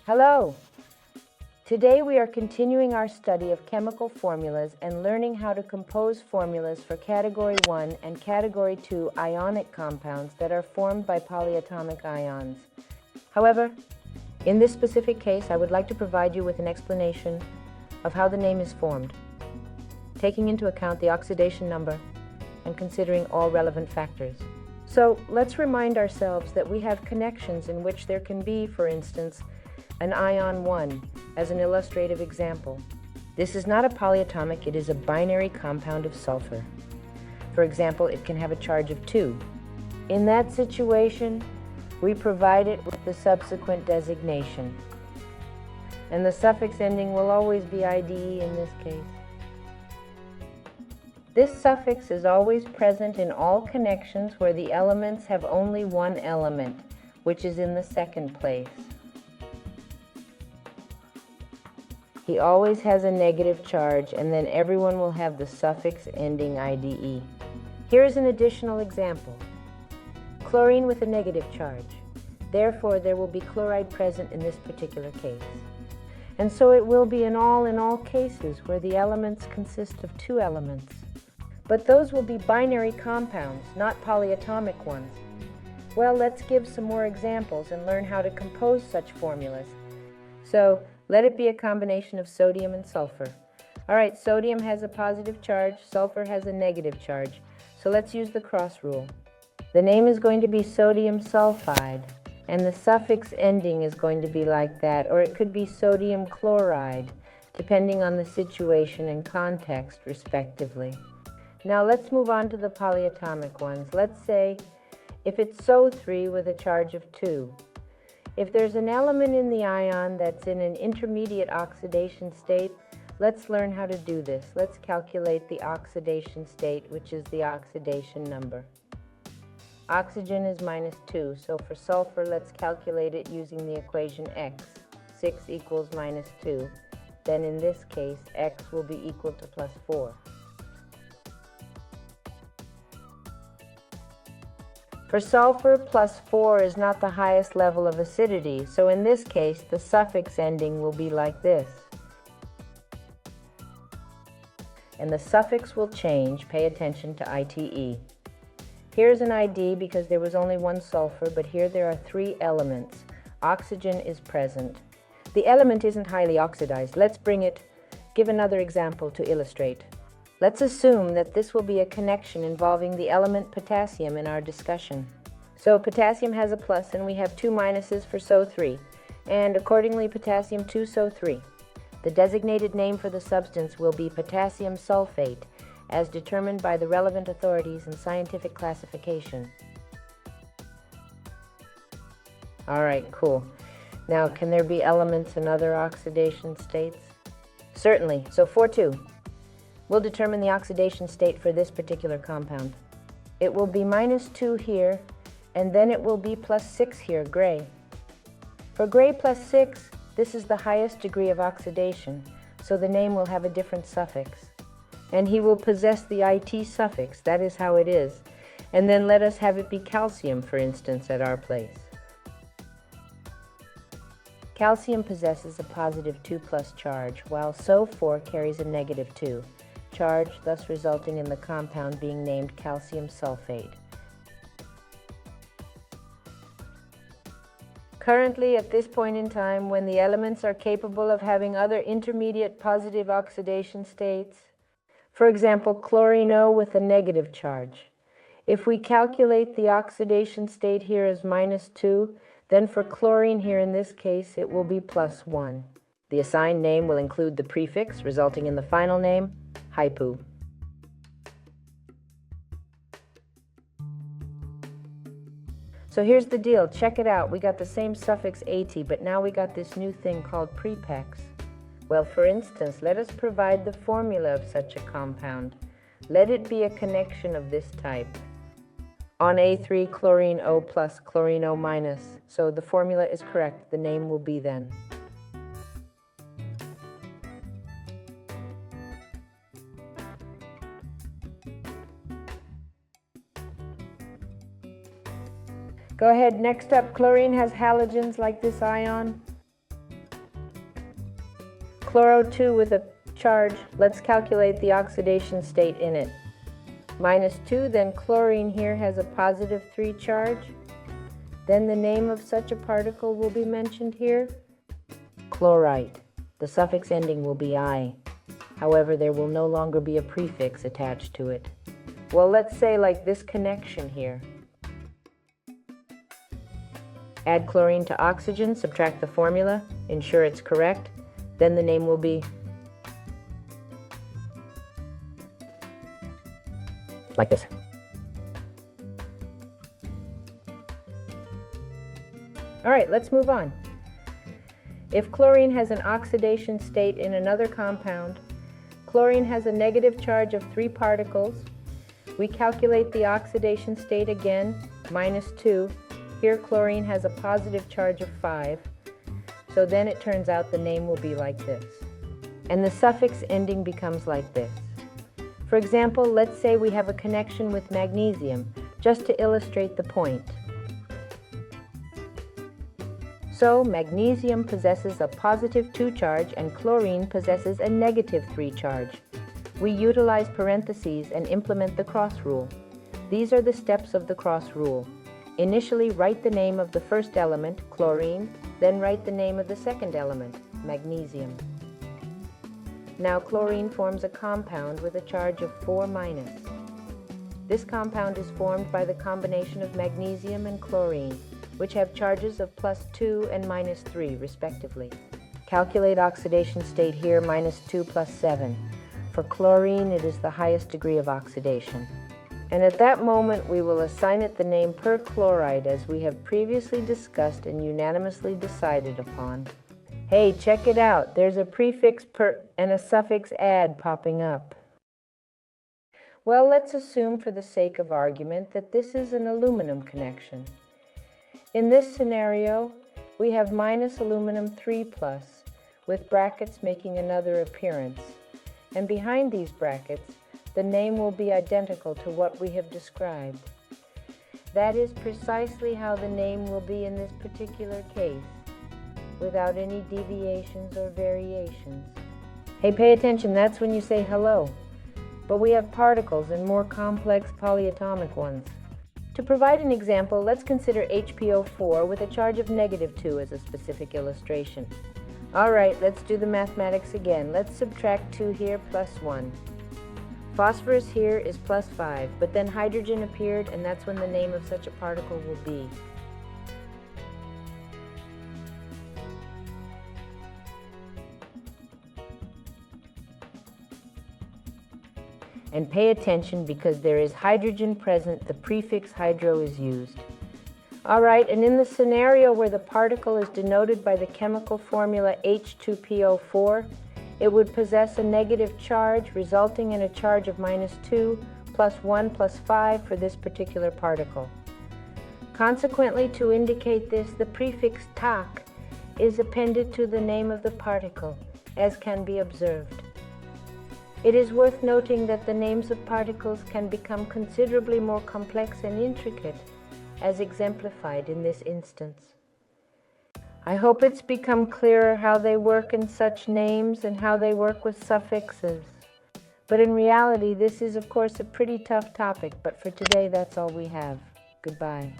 Hello! Today we are continuing our study of chemical formulas and learning how to compose formulas for Category 1 and Category 2 ionic compounds that are formed by polyatomic ions. However, in this specific case, I would like to provide you with an explanation of how the name is formed, taking into account the oxidation number and considering all relevant factors. So let's remind ourselves that we have connections in which there can be, for instance, an ion 1 as an illustrative example. This is not a polyatomic, it is a binary compound of sulfur. For example, it can have a charge of 2. In that situation, we provide it with the subsequent designation. And the suffix ending will always be IDE in this case. This suffix is always present in all connections where the elements have only one element, which is in the second place. He always has a negative charge, and then everyone will have the suffix ending IDE. Here is an additional example. Chlorine with a negative charge. Therefore, there will be chloride present in this particular case. And so it will be in all cases where the elements consist of 2 elements. But those will be binary compounds, not polyatomic ones. Well, let's give some more examples and learn how to compose such formulas. So, let it be a combination of sodium and sulfur. All right, sodium has a positive charge, sulfur has a negative charge. So let's use the cross rule. The name is going to be sodium sulfide, and the suffix ending is going to be like that, or it could be sodium chloride, depending on the situation and context, respectively. Now let's move on to the polyatomic ones. Let's say if it's SO3 with a charge of 2. If there's an element in the ion that's in an intermediate oxidation state, let's learn how to do this. Let's calculate the oxidation state, which is the oxidation number. Oxygen is -2, so for sulfur, let's calculate it using the equation X. 6 equals -2. Then in this case, X will be equal to +4. For sulfur, +4 is not the highest level of acidity, so in this case, the suffix ending will be like this. And the suffix will change. Pay attention to ITE. Here's an ID because there was only one sulfur, but here there are 3 elements. Oxygen is present. The element isn't highly oxidized. Let's give another example to illustrate. Let's assume that this will be a connection involving the element potassium in our discussion. So potassium has a plus and we have 2 minuses for SO3, and accordingly potassium 2SO3. The designated name for the substance will be potassium sulfate, as determined by the relevant authorities and scientific classification. All right, cool. Now, can there be elements in other oxidation states? Certainly. So 4,2. We'll determine the oxidation state for this particular compound. It will be -2 here, and then it will be +6 here, gray. For gray +6, this is the highest degree of oxidation, so the name will have a different suffix. And he will possess the IT suffix, that is how it is. And then let us have it be calcium, for instance, at our place. Calcium possesses a positive 2+ charge, while SO4 carries a -2 charge, thus resulting in the compound being named calcium sulfate. Currently, at this point in time, when the elements are capable of having other intermediate positive oxidation states, for example, chlorine O with a negative charge, if we calculate the oxidation state here as -2, then for chlorine here in this case, it will be +1. The assigned name will include the prefix, resulting in the final name, hypo. So here's the deal. Check it out. We got the same suffix AT, but now we got this new thing called prepex. Well, for instance, let us provide the formula of such a compound. Let it be a connection of this type. On A3, chlorine O plus, chlorine O minus. So the formula is correct. The name will be then. Go ahead, next up, chlorine has halogens like this ion. Chloro-2 with a charge, let's calculate the oxidation state in it. -2, then chlorine here has a +3 charge. Then the name of such a particle will be mentioned here. Chlorite. The suffix ending will be I. However, there will no longer be a prefix attached to it. Well, let's say like this connection here. Add chlorine to oxygen, subtract the formula, ensure it's correct, then the name will be like this. All right, let's move on. If chlorine has an oxidation state in another compound, chlorine has a negative charge of 3 particles. We calculate the oxidation state again, -2. Here chlorine has a positive charge of 5. So then it turns out the name will be like this. And the suffix ending becomes like this. For example, let's say we have a connection with magnesium, just to illustrate the point. So magnesium possesses a +2 charge and chlorine possesses a -3 charge. We utilize parentheses and implement the cross rule. These are the steps of the cross rule. Initially, write the name of the first element, chlorine, then write the name of the second element, magnesium. Now chlorine forms a compound with a charge of 4-. This compound is formed by the combination of magnesium and chlorine, which have charges of +2 and -3, respectively. Calculate oxidation state here, -2 + 7. For chlorine, it is the highest degree of oxidation. And at that moment, we will assign it the name perchloride, as we have previously discussed and unanimously decided upon. Hey, check it out. There's a prefix per and a suffix ad popping up. Well, let's assume for the sake of argument that this is an aluminum connection. In this scenario, we have -aluminum 3+, with brackets making another appearance. And behind these brackets, the name will be identical to what we have described. That is precisely how the name will be in this particular case, without any deviations or variations. Hey, pay attention, that's when you say hello. But we have particles and more complex polyatomic ones. To provide an example, let's consider HPO4 with a charge of -2 as a specific illustration. All right, let's do the mathematics again. Let's subtract 2 here plus 1. Phosphorus here is +5, but then hydrogen appeared, and that's when the name of such a particle will be. And pay attention, because there is hydrogen present, the prefix hydro is used. All right, and in the scenario where the particle is denoted by the chemical formula H2PO4, it would possess a negative charge, resulting in a charge of -2 + 1 + 5 for this particular particle. Consequently, to indicate this, the prefix tak is appended to the name of the particle, as can be observed. It is worth noting that the names of particles can become considerably more complex and intricate, as exemplified in this instance. I hope it's become clearer how they work in such names and how they work with suffixes. But in reality, this is of course a pretty tough topic, but for today that's all we have. Goodbye.